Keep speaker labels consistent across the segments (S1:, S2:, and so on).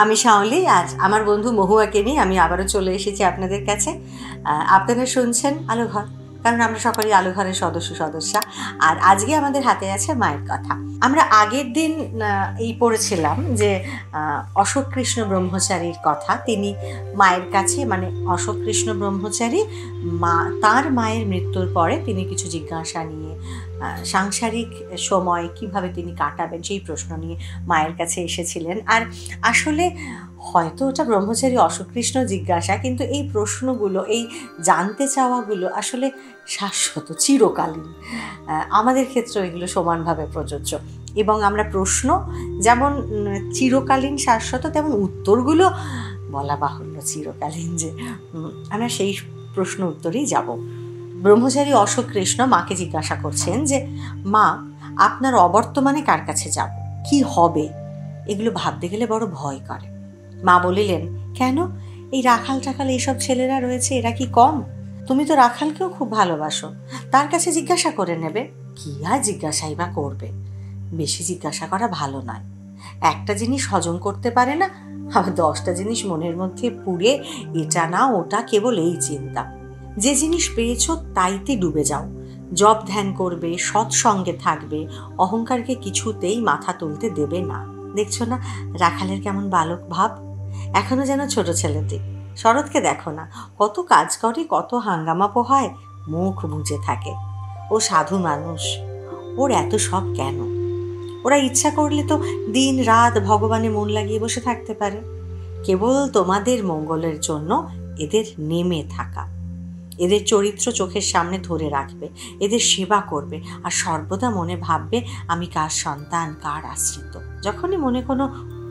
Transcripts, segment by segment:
S1: আমি শাওলি। আজ আমার বন্ধু মহুয়াকে নিয়ে আমি আবারও চলে এসেছি আপনাদের কাছে। আপনারা শুনছেন আলোঘর, কারণ আমরা সকলেই আলোঘরের সদস্যা। আর আজকে আমাদের হাতে আছে মায়ের কথা। আমরা আগের দিন এই পড়েছিলাম যে অশোক কৃষ্ণ ব্রহ্মচারীর কথা। তিনি মায়ের কাছে, মানে অশোক কৃষ্ণ ব্রহ্মচারী তার মায়ের মৃত্যুর পরে তিনি কিছু জিজ্ঞাসা নিয়ে, সাংসারিক সময় কিভাবে তিনি কাটাবেন সেই প্রশ্ন নিয়ে মায়ের কাছে এসেছিলেন। আর আসলে হয়তো ওটা ব্রহ্মচারী অশোক কৃষ্ণ জিজ্ঞাসা, কিন্তু এই প্রশ্নগুলো, এই জানতে চাওয়াগুলো আসলে শাশ্বত, চিরকালীন। আমাদের ক্ষেত্রেও এগুলো সমানভাবে প্রযোজ্য। এবং আমরা প্রশ্ন যেমন চিরকালীন শাশ্বত, তেমন উত্তরগুলো বলা বাহুল্য চিরকালীন। যে আমরা সেই প্রশ্ন উত্তরেই যাব। ব্রহ্মচারী অশোক কৃষ্ণ মাকে জিজ্ঞাসা করছেন যে, মা, আপনার অবর্তমানে কার কাছে যাব, কি হবে? এগুলো ভাবতে গেলে বড় ভয় করে। মা বলিলেন, কেন? এই রাখাল টাখাল এইসব ছেলেরা রয়েছে, এরা কি কম? তুমি তো রাখালকেও খুব ভালোবাসো, তার কাছে জিজ্ঞাসা করে নেবে। কি আর জিজ্ঞাসাই বা করবে? বেশি জিজ্ঞাসা করা ভালো নয়। একটা জিনিস হজম করতে পারে না, আবার 10টা জিনিস মনের মধ্যে পুড়ে এটা না ওটা, কেবল এই চিন্তা। যে জিনিস পেয়েছো তাইতে ডুবে যাও। জপ ধ্যান করবে, সৎসঙ্গে থাকবে, অহংকারকে কিছুতেই মাথা তুলতে দেবে না। দেখছো না রাখালের কেমন বালক ভাব? এখনো যেন ছোট ছেলেটি। শরৎকে দেখো না, কত কাজ করে, কত হাঙ্গামা পোহায়, মুখ বুজে থাকে। ও সাধু মানুষ, ওর এত সব কেন? ওরা ইচ্ছা করলে তো দিন রাত ভগবানে মন লাগিয়ে বসে থাকতে পারে। কেবল তোমাদের মঙ্গলের জন্য এদের নেমে থাকা, এদের চরিত্র চোখের সামনে ধরে রাখবে, এদের সেবা করবে, আর সর্বদা মনে ভাববে আমি কার সন্তান, কার আশ্রিত। যখনই মনে কোনো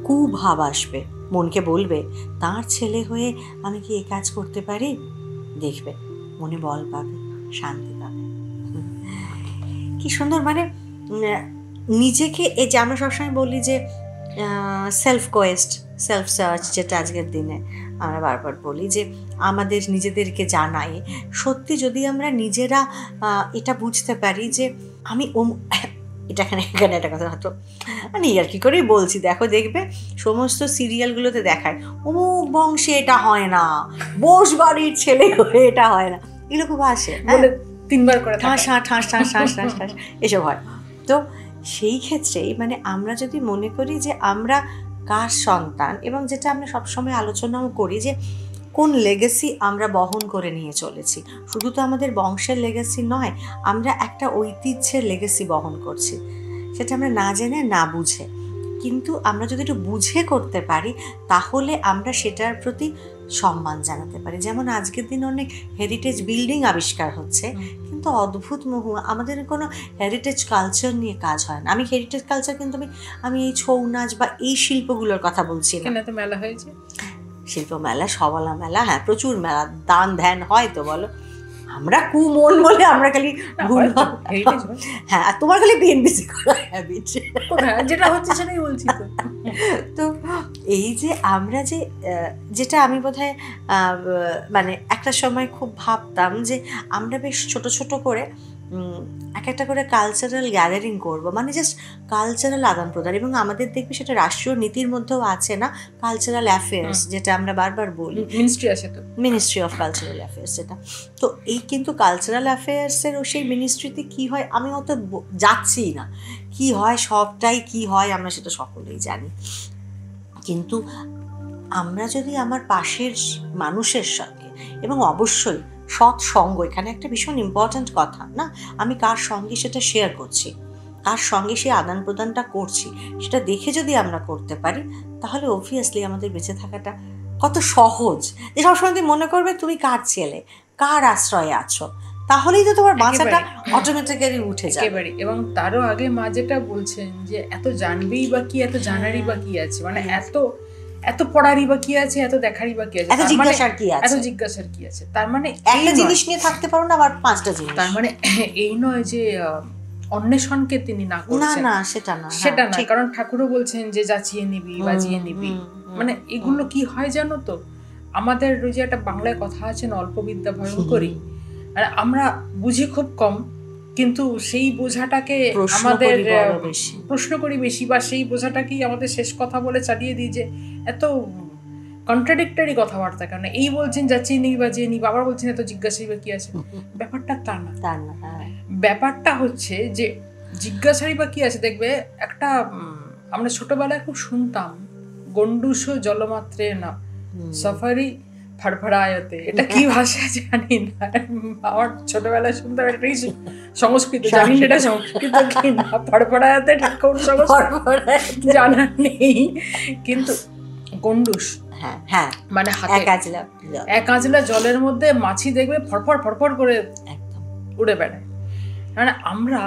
S1: কুভাব আসবে, মনকে বলবে তার ছেলে হয়ে আমি কি এ কাজ করতে পারি? দেখবে মনে বল পাবে, শান্তি পাবে। কি সুন্দর! মানে নিজেকে, এই যে আমরা সবসময় বলি যে সেলফ কোয়েস্ট, সেলফ সার্চ, যেটা আজকের দিনে আমরা বারবার বলি যে আমাদের নিজেদেরকে জানাই। সত্যি যদি আমরা নিজেরা এটা বুঝতে পারি যে আমি এখানে একটা কথা হয়তো মানে আর কি করেই বলছি, দেখবে সমস্ত সিরিয়ালগুলোতে দেখায় অমুক বংশে এটা হয় না, বোস বাড়ির ছেলে হয়ে এটা হয় না, এগুলো খুব আসে,
S2: 3বার করে
S1: ঠাঁস ঠাঁস ঠাঁস ঠাঁস ঠাঁস ঠাঁস এসব হয়। তো সেই ক্ষেত্রেই মানে আমরা যদি মনে করি যে আমরা কার সন্তান, এবং যেটা আমরা সবসময় আলোচনাও করি যে কোন লেগেসি আমরা বহন করে নিয়ে চলেছি। শুধু তো আমাদের বংশের লেগেসি নয়, আমরা একটা ঐতিহ্যের লেগেসি বহন করছি, সেটা আমরা না জেনে না বুঝে। কিন্তু আমরা যদি একটু বুঝে করতে পারি, তাহলে আমরা সেটার প্রতি সম্মান জানাতে পারি। যেমন আজকের দিন অনেক হেরিটেজ বিল্ডিং আবিষ্কার হচ্ছে, কিন্তু অদ্ভুত আমাদের কোনো হেরিটেজ কালচার নিয়ে কাজ হয় না। আমি হেরিটেজ কালচার কিন্তু আমি এই ছৌ নাচ বা এই শিল্পগুলোর কথা বলছি না।
S2: তো মেলা হয়েছে,
S1: শিল্প মেলা, সবলা মেলা, হ্যাঁ প্রচুর মেলা, দান ধ্যান হয় তো বলো। আমরা কুমন বলে আমরা খালি হ্যাঁ, আর তোমার খালি বিএনবিসি করা হ্যাবিট,
S2: যেটা হচ্ছে সেটাই বলছি।
S1: তো এই যে আমরা যে যেটা আমি বোধহয় মানে একটা সময় খুব ভাবতাম যে আমরা বেশ ছোট ছোট করে একটা করে কালচারাল গ্যাদারিং করবো, মানে জাস্ট কালচারাল আদান প্রদান। এবং আমাদের দেখবি সেটা রাষ্ট্রীয় নীতির মধ্যেও আছে না, কালচারাল অ্যাফেয়ার্স, যেটা আমরা বারবার বলি,
S2: মিনিস্ট্রি আছে তো,
S1: মিনিস্ট্রি অফ কালচারাল অ্যাফেয়ার্স যেটা। তো এই কিন্তু কালচারাল অ্যাফেয়ার্সের ও সেই মিনিস্ট্রিতে কী হয় আমি অত যাচ্ছি না, কি হয় সবটাই কি হয় আমরা সেটা সকলেই জানি। কিন্তু আমরা যদি আমার পাশের মানুষের সঙ্গে, এবং অবশ্যই সৎসঙ্গ এখানে একটা ভীষণ ইম্পর্ট্যান্ট কথা না, আমি কার সঙ্গে সেটা শেয়ার করছি, কার সঙ্গে সেই আদান প্রদানটা করছি, সেটা দেখে যদি আমরা করতে পারি, তাহলে অবভিয়াসলি আমাদের বেঁচে থাকাটা কত সহজ। যে সবসময় তুমি মনে করবে তুমি কার ছেলে, কার আশ্রয়ে আছো, তাহলেই তো তোমার বাঁচাটা অটোমেটিক্যালি উঠে যাবে।
S2: এবং তারও আগে মা যেটা বলছেন যে এত জানবেই বা কি, এত জানারই বা কি আছে, মানে এত পড়ারই বা কি আছে, এত দেখারই বা কি আছে,
S1: এত জিজ্ঞাসার কি আছে,
S2: এত জিজ্ঞাসার কি আছে। তার মানে
S1: একটা জিনিস নিয়ে থাকতে পারো না, আবার 5টা জিনিস।
S2: তার মানে এই নয় যে অন্বেষণকে তিনি না করছেন,
S1: না সেটা না,
S2: কারণ ঠাকুরও বলছেন যে যাচিয়ে নিবি, বাজিয়ে নিবি। মানে এগুলো কি হয় জানো তো, আমাদের ওই যে একটা বাংলায় কথা আছে না, অল্প বিদ্যা ভয়ঙ্করী। আর আমরা বুঝি খুব কম, কিন্তু সেই বোঝাটাকে আমাদের প্রশ্ন করি বেশি, বা সেই বোঝাটাকেই আমাদের শেষ কথা বলে চালিয়ে দিই যে এত কন্ট্রাডিক্টরি কথাবার্তা কেন, এই বলছেন যাচ্ছি নি বা যে নি, আবার বলছেন এত জিজ্ঞাসাই বা কি আছে। ব্যাপারটা তা না, ব্যাপারটা হচ্ছে যে জিজ্ঞাসাই বা কি আছে। দেখবে একটা আমরা ছোটবেলায় খুব শুনতাম, গন্ডুস জলমাত্রে না সাফারি ফাড়ফাড়ায়তে, এটা কি ভাষা জানি না, আমার ছোটবেলায় শুনতাম এটাই সংস্কৃত, জানি না এটা সংস্কৃত কি না, ফাড়ফাড়ায়তে ঠাকুর সংস্কৃত জানা নেই, কিন্তু গন্ডুস মানে এক আঁচলা জলের মধ্যে মাছি দেখবে ফড়ফড় ফড়ফড় করে উড়ে বেড়ায়। মানে আমরা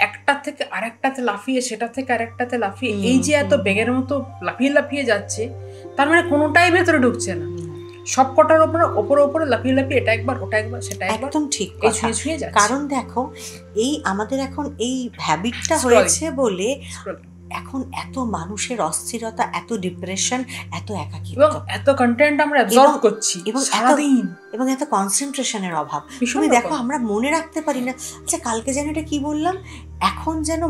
S2: একটা থেকে আরেকটাতে লাফিয়ে, সেটা থেকে আরেকটাতে লাফিয়ে, এই যে এত বেগের মতো লাফিয়ে লাফিয়ে যাচ্ছে, তার মানে কোনোটাই ভেতরে ঢুকছে না, সব কটার ওপরে লাফিয়ে লাফিয়ে এটা একবার ওটা একবার সেটা একবার,
S1: একদম ঠিক
S2: ছুঁয়ে যাচ্ছে।
S1: কারণ দেখো এই আমাদের এখন এই হ্যাবিটটা হয়েছে বলে এখন এত মানুষের অস্থিরতা, এত ডিপ্রেশন, এত একাকিত্ব,
S2: এবং এত কন্টেন্ট আমরা অ্যাবজর্ব করছি
S1: এবং
S2: সারাদিন,
S1: এবং এত কনসেন্ট্রেশনের অভাব। তুমি দেখো আমরা মনে রাখতে পারি না, আচ্ছা কালকে যেন এটা কি বললাম, এখন যেন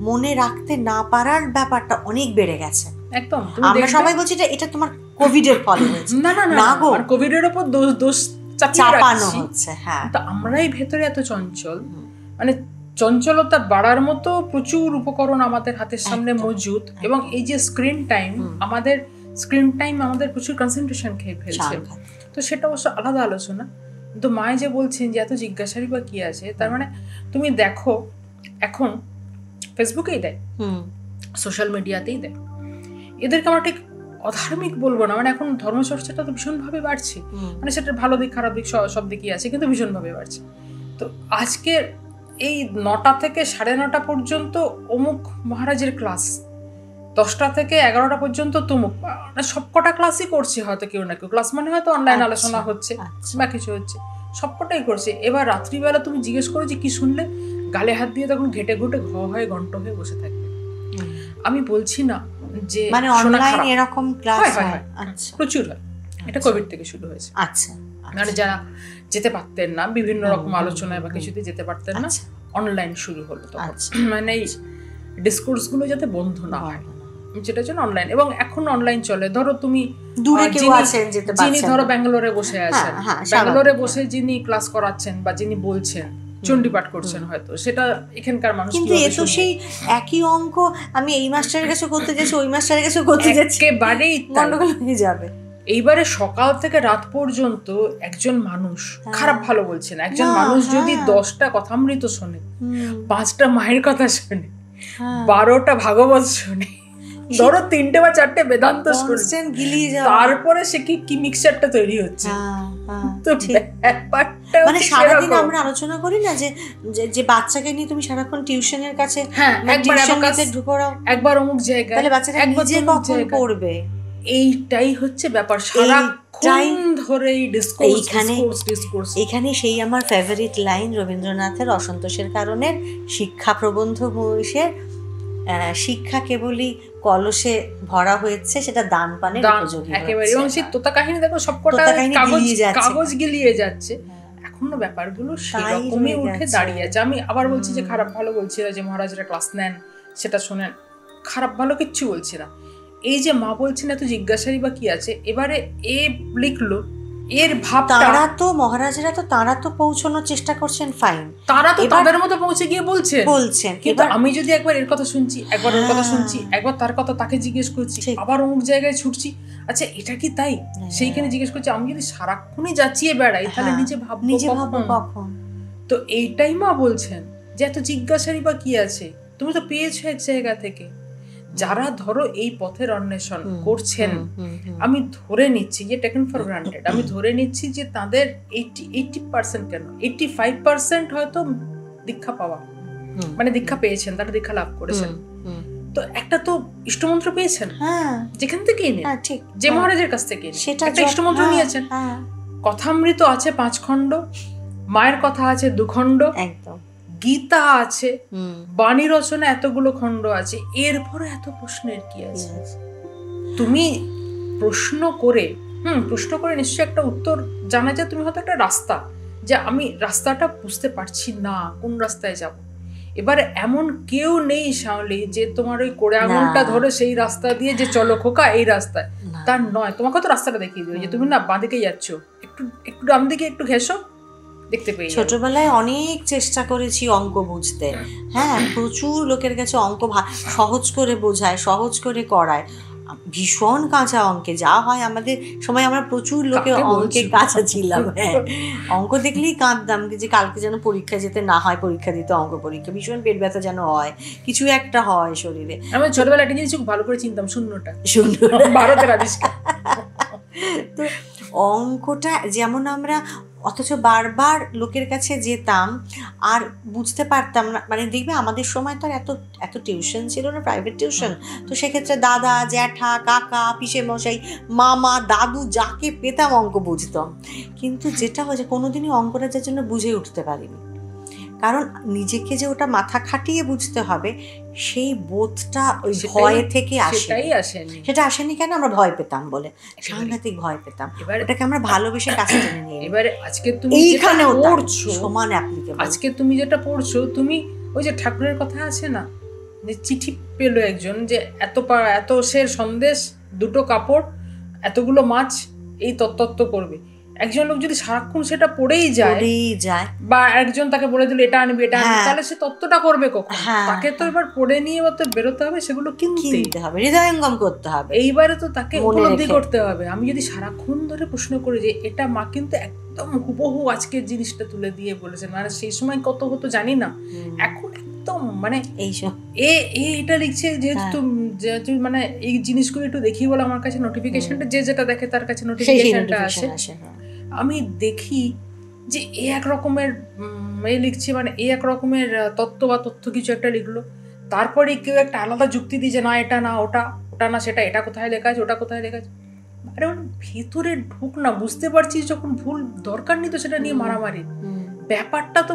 S1: মনে রাখতে না পারার ব্যাপারটা অনেক বেড়ে গেছে।
S2: একদম
S1: আমরা সবাই বলছি এটা তোমার কোভিড এর ফলে হয়েছে, না গো,
S2: কোভিড এর উপর দোষ
S1: চাপানো হচ্ছে। হ্যাঁ,
S2: তো আমরাই ভেতরে এত চঞ্চল, মানে চঞ্চলতা বাড়ার মতো প্রচুর উপকরণ আমাদের হাতের সামনে মজুদ, এবং এই যে স্ক্রিন টাইম আমাদের প্রচুর কনসেন্ট্রেশন খেয়ে ফেলছে। তো সেটা অবশ্য আলাদা আলোচনা, কিন্তু মায়ে যে বলছেন যে এত জিজ্ঞাসারই বা কি আছে, তার মানে তুমি দেখো এখন ফেসবুকেই দেয়, সোশ্যাল মিডিয়াতেই দেয়, এদেরকে আমরা ঠিক অধার্মিক বলবো না, মানে এখন ধর্মচর্চাটা তো ভীষণভাবে বাড়ছে, মানে সেটার ভালো দিক খারাপ দিক সব দিকই আছে, কিন্তু ভীষণভাবে বাড়ছে। তো আজকের এই 9টা থেকে 9:30 পর্যন্ত অমুক মহারাজের ক্লাস, 10টা থেকে 11টা পর্যন্ত তমুক, সবকটা ক্লাসই করছে, হয়তো কেউ না কেউ ক্লাস, মানে হয়তো অনলাইন আলোচনা হচ্ছে বা কিছু হচ্ছে, সবকটাই করছে। এবার রাত্রিবেলা তুমি জিজ্ঞেস করো যে কি শুনলে, গালে হাত দিয়ে তখন ঘেটে ঘুটে হয়ে ঘন্ট হয়ে বসে থাকবে। আমি বলছি না যে
S1: মানে অনলাইন এরকম ক্লাস
S2: হয়, প্রচুর হয়, এটা কোভিড থেকে শুরু হয়েছে।
S1: আচ্ছা,
S2: মানে যারা যেতে পারতেন না, বিভিন্ন রকম আলোচনায় বা কিছুতে যেতে পারতেন না, অনলাইন শুরু হলো তখন, মানে এই ডিসকোর্স গুলো যাতে বন্ধ না হয়, যেটা জন্য অনলাইন, এবং এখন অনলাইন চলে। ধরো তুমি
S1: দূরে কেউ আছেন, যেতে পারছেন,
S2: যিনি ধরো ব্যাঙ্গালোরে বসে আছেন, ব্যাঙ্গালোরে বসে যিনি ক্লাস করাচ্ছেন বা যিনি বলছেন, চণ্ডীপাঠ করছেন, হয়তো সেটা এখানকার মানুষ,
S1: কিন্তু এ তো সেই একই অঙ্ক আমি এই মাস্টারের কাছে করতে যাচ্ছি, ওই মাস্টারের কাছে করতে যাচ্ছি,
S2: একেবারেই
S1: গন্ডগোল হয়ে যাবে।
S2: এইবারে সকাল থেকে রাত পর্যন্ত একজন মানুষ, খারাপ ভালো বলছে না, একজন মানুষ যদি 10টা কথামৃত শোনে, 5টা মায়ের কথা শোনে, 12টা ভাগবত শোনে, ধরো 3টে বা 4টে বেদান্ত শুনছেন, তারপরে সে কি মিক্সচারটা তৈরি হচ্ছে। তো ব্যাপারটা
S1: মানে সারাদিন আমরা আলোচনা করি না যে বাচ্চাকে নিয়ে তুমি সারাক্ষণ টিউশনের কাছে,
S2: একবার অমুক জায়গায়,
S1: তাহলে বাচ্চাটা নিজে কখন পড়বে,
S2: এইটাই হচ্ছে ব্যাপার, সারাক্ষণ ধরে
S1: এইখানে সেই আমার ফেভারিট লাইন রবীন্দ্রনাথের অসন্তোষের কারণে, শিক্ষা প্রবন্ধ বইয়ের শিক্ষা কেবলই কলসে ভরা হয়েছে, সেটা দান পানের উপযোগী
S2: একেবারে। এবং সেই তোতা কাহিনী দেখো সবকটা কাগজ গিলিয়ে যাচ্ছে, এখনো ব্যাপারগুলো সেরকমই উঠে দাঁড়িয়ে আছে। আমি আবার বলছি যে খারাপ ভালো বলছি না, যে মহারাজরা ক্লাস নেন সেটা শোনেন, খারাপ ভালো কিচ্ছু বলছি না। এই যে মা বলছেন এত জিজ্ঞাসারই বা কি আছে, এবারে এ লিখলো, এর ভাবটা
S1: মহারাজেরা তো তারা তো পৌঁছানোর চেষ্টা করছেন, ফাইন,
S2: তারা তো তাদের মতো পৌঁছে গিয়ে বলছেন, কিন্তু আমি যদি একবার এর কথা শুনছি, একবার ওর কথা শুনছি, একবার তার কথা তাকে জিজ্ঞেস করছি, আবার অমুক জায়গায় ছুটছি, আচ্ছা এটা কি তাই, সেইখানে জিজ্ঞেস করছি, আমি যদি সারাক্ষণই যাচিয়ে বেড়াই, তাহলে নিজে ভাববো কখন। তো এইটাই মা বলছেন যে এত জিজ্ঞাসারই বা কি আছে, তুমি তো পেয়েছো এক জায়গা থেকে। যারা ধরো এই পথের অন্বেষণ করছেন, আমি ধরে নিচ্ছি যে টেকেন ফর গ্রান্টেড, আমি ধরে নিচ্ছি যে তাদের 80% কেন 85% হয়তো দীক্ষা পাওয়া, মানে দীক্ষা পেয়েছেন, তারা দীক্ষা লাভ করেছেন, তো একটা তো ইষ্টমন্ত্র পেয়েছেন, যেখান থেকেই নেন, যে মহারাজের কাছ থেকে একটা ইষ্টমন্ত্র নিয়েছেন। কথামৃত আছে 5 খণ্ড, মায়ের কথা আছে 2 খণ্ড, একদম গীতা আছে, বাণী রচনা এতগুলো খণ্ড আছে, এরপরে এত প্রশ্নের কি আছে? তুমি প্রশ্ন করে নিশ্চয়ই একটা উত্তর জানা যায়, তুমি হয়তো একটা রাস্তা যে আমি রাস্তাটা বুঝতে পারছি না কোন রাস্তায় যাব। এবার এমন কেউ নেই শাওলি যে তোমার ওই কোড়ে আঙুলটা ধরে সেই রাস্তা দিয়ে যে চলো খোকা এই রাস্তায়, তার নয়। তোমাকে তো রাস্তাটা দেখিয়ে দিও যে তুমি না বাঁ দিকে যাচ্ছ, একটু একটু ডান দিকে একটু ঘেসো, দেখতে পেয়ে।
S1: ছোটবেলায় অনেক চেষ্টা করেছি অঙ্ক বুঝতে, হ্যাঁ, প্রচুর লোকের কাছে অঙ্ক সহজ করে বোঝায়, সহজ করে করায়, ভীষণ কাঁচা অঙ্কে যা হয় আমাদের সময়। আমরা প্রচুর লোকে অঙ্কে কাঁচা ছিলাম, হ্যাঁ, অঙ্ক দেখলেই কাঁদতাম যে কালকে যেন পরীক্ষা যেতে না হয়, পরীক্ষা দিতে অঙ্ক পরীক্ষা, ভীষণ পেট ব্যথা যেন হয়, কিছু একটা হয় শরীরে।
S2: আমি ছোটবেলা একটা জিনিস ভালো করে চিনতাম, শূন্যটা
S1: ভারতের আবিষ্কার। তো অঙ্কটা যেমন আমরা অথচ বারবার লোকের কাছে যেতাম আর বুঝতে পারতাম না, মানে দেখবে আমাদের সময় তো আর এত টিউশন ছিল না, প্রাইভেট টিউশন, তো সেক্ষেত্রে দাদা, জ্যাঠা, কাকা, পিসে মশাই, মামা, দাদু যাকে পেতাম অঙ্ক বুঝতাম। কিন্তু যেটা হয়েছে কোনোদিনই অঙ্কটা যার জন্য বুঝে উঠতে পারিনি, কারণ নিজেকে যে ওটা মাথা খাটিয়ে বুঝতে হবে সেই বোধটা ওই ভয় থেকে আসেনি। সেটা আসেনি কেন? আমরা ভয় পেতাম বলে, সাংঘাতিক ভয় পেতাম। এবার এটাকে আমরা ভালোবেসে কাছে টেনে নিয়ে।
S2: এবারে আজকে তুমি
S1: এইখানেও পড়ছো সমান অ্যাপ্লিকেবল।
S2: আজকে তুমি যেটা পড়ছো, তুমি ওই যে ঠাকুরের কথা আছে না, যে চিঠি পেলো একজন যে এত সের সন্দেশ, দুটো কাপড়, এতগুলো মাছ, এই তত্ত্ব করবে। একজন লোক যদি সারাক্ষণ সেটা পড়েই যায়, বা একজন তাকে বলে দিল এটা আনবি এটা আনবি, তাহলে সে তত্ত্বটা করবে কখন? তাকে তো এবার পড়ে নিয়ে বেরোতে হবে, সেগুলো কিনতে হবে,
S1: হৃদয়ঙ্গম করতে হবে,
S2: এইবারে তো তাকে উপলব্ধি করতে হবে। আমি যদি সারাক্ষণ ধরে প্রশ্ন করি যে এটা মা কিন্তু একদম হুবহু আজকের জিনিসটা তুলে দিয়ে বলেছেন, মানে সেই সময় কত হতো জানি না, এখন একদম মানে এইসব এটা লিখছে, যেহেতু মানে এই জিনিসগুলো একটু দেখি বলে আমার কাছে নোটিফিকেশনটা, যে যেটা দেখে তার কাছে নোটিফিকেশনটা আসে। আমি দেখি যে এক রকমের লিখছে, মানে এক রকমের তত্ত্ব বা তথ্য কিছু একটা লিখলো, তারপরে কেউ একটা আলাদা যুক্তি দিয়ে যে না এটা না ওটা, ওটা না সেটা, এটা কোথায় লেখা আছে, ওটা কোথায় লেখা আছে। আরে ভেতরে ঢুক না, বুঝতে পারছিস যখন ভুল, দরকার নেই তো সেটা নিয়ে মারামারি, ব্যাপারটা তো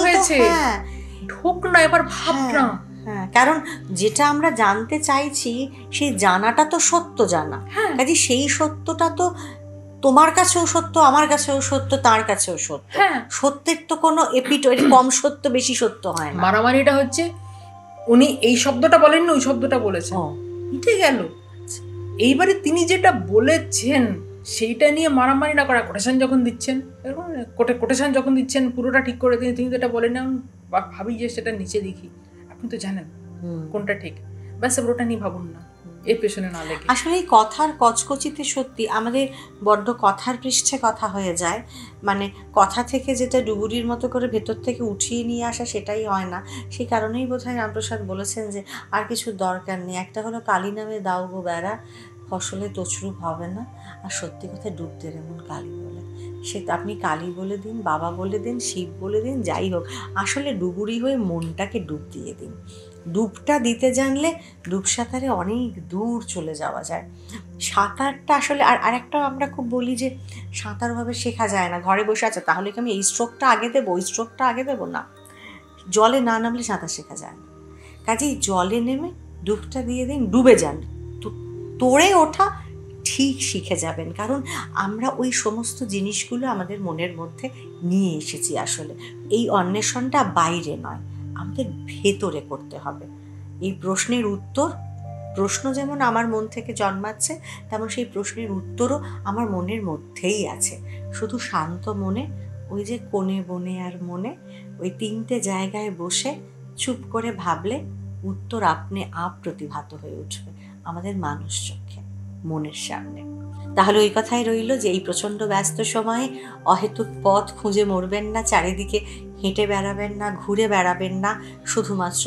S2: হয়েছে, ঢুক না, এবার ভাব না।
S1: হ্যাঁ, কারণ যেটা আমরা জানতে চাইছি সেই জানাটা তো সত্য জানা, কাজে সেই সত্যটা তো তোমার কাছেও সত্য, আমার কাছেও সত্য, তার কাছেও সত্য। সত্যের তো কোনো কম সত্য বেশি সত্য হয় না।
S2: মারামারিটা হচ্ছে উনি এই শব্দটা বলেননি, ওই শব্দটা বলেছেন, মিটে গেল। এইবারে তিনি যেটা বলেছেন সেইটা নিয়ে মারামারি না করা, কোটেশন যখন দিচ্ছেন, কোটেশন যখন দিচ্ছেন পুরোটা ঠিক করে তিনি যেটা বলেন না, ভাবি যে সেটা নিচে দেখি, আপনি তো জানেন কোনটা ঠিক, ব্যাস ওটা নিয়ে ভাবুন না, এর পেছনে না লেগে।
S1: আসলে এই কথার কচকচিতে সত্যি আমাদের বড্ড কথার পৃষ্ঠে কথা হয়ে যায়, মানে কথা থেকে যেটা ডুবুরির মতো করে ভেতর থেকে উঠিয়ে নিয়ে আসা সেটাই হয় না। সেই কারণেই বোধহয় রামপ্রসাদ বলেছেন যে আর কিছু দরকার নেই, একটা হলো কালী নামে দাও গো বেড়া, ফসলে তছরূপ হবে না, আর সত্যি কথা ডুবতে এমন কালী বলে, সে আপনি কালী বলে দিন, বাবা বলে দিন, শিব বলে দিন, যাই হোক, আসলে ডুবুরি হয়ে মনটাকে ডুব দিয়ে দিন। ডুবটা দিতে জানলে ডুব সাঁতারে অনেক দূর চলে যাওয়া যায়। সাঁতারটা আসলে আর একটা আমরা খুব বলি যে সাঁতারভাবে শেখা যায় না, ঘরে বসে আছে তাহলে কি আমি এই স্ট্রোকটা আগে দেবো, ওই স্ট্রোকটা আগে দেবো না, জলে না নামলে সাঁতার শেখা যায় না। কাজেই জলে নেমে ডুবটা দিয়ে দিন, ডুবে যান, তোড়ে ওঠা ঠিক শিখে যাবেন, কারণ আমরা ওই সমস্ত জিনিসগুলো আমাদের মনের মধ্যে নিয়ে এসেছি। আসলে এই অন্বেষণটা বাইরে নয়, আমাদের ভেতরে করতে হবে। এই প্রশ্নের উত্তর, প্রশ্ন যেমন আমার মন থেকে জন্মাচ্ছে, তেমন সেই প্রশ্নের উত্তরও আমার মনের মধ্যেই আছে। শুধু শান্ত মনে, ওই যে কোণে বনে আর মনে, ওই তিনটে জায়গায় বসে চুপ করে ভাবলে উত্তর আপনি আপ প্রতিভাত হয়ে উঠবে আমাদের মানুষ চোখে, মনের সামনে। তাহলে ওই কথাই রইল যে এই প্রচণ্ড ব্যস্ত সময়ে অহেতুক পথ খুঁজে মরবেন না, চারিদিকে হেঁটে বেড়াবেন না, ঘুরে বেড়াবেন না, শুধুমাত্র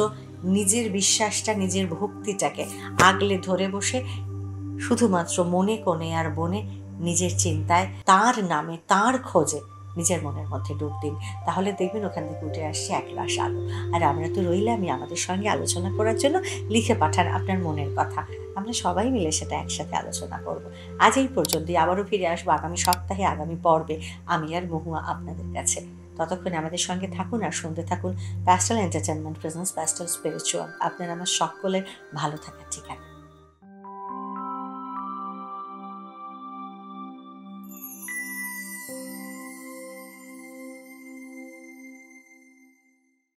S1: নিজের বিশ্বাসটা, নিজের ভক্তিটাকে আগলে ধরে বসে শুধুমাত্র মনে কোণে আর বনে নিজের চিন্তায়, তার নামে, তার খোঁজে নিজের মনের মধ্যে ডুব দিন, তাহলে দেখবেন ওখান থেকে উঠে আসছে একরাশ আলো। আর আমরা তো রইলামই আমাদের সঙ্গে আলোচনা করার জন্য, লিখে পাঠান আপনার মনের কথা, আমরা সবাই মিলে সেটা একসাথে আলোচনা করব। আজ এই পর্যন্তই, আবারও ফিরে আসবো আগামী সপ্তাহে, আগামী পর্বে, আমি আর মহুয়া আপনাদের কাছে। ততক্ষণে আমাদের সঙ্গে থাকুন আর শুনতে থাকুন pastel entertainment presents pastel spiritual, আপনার আমার সকলের ভালো থাকার ঠিকানা।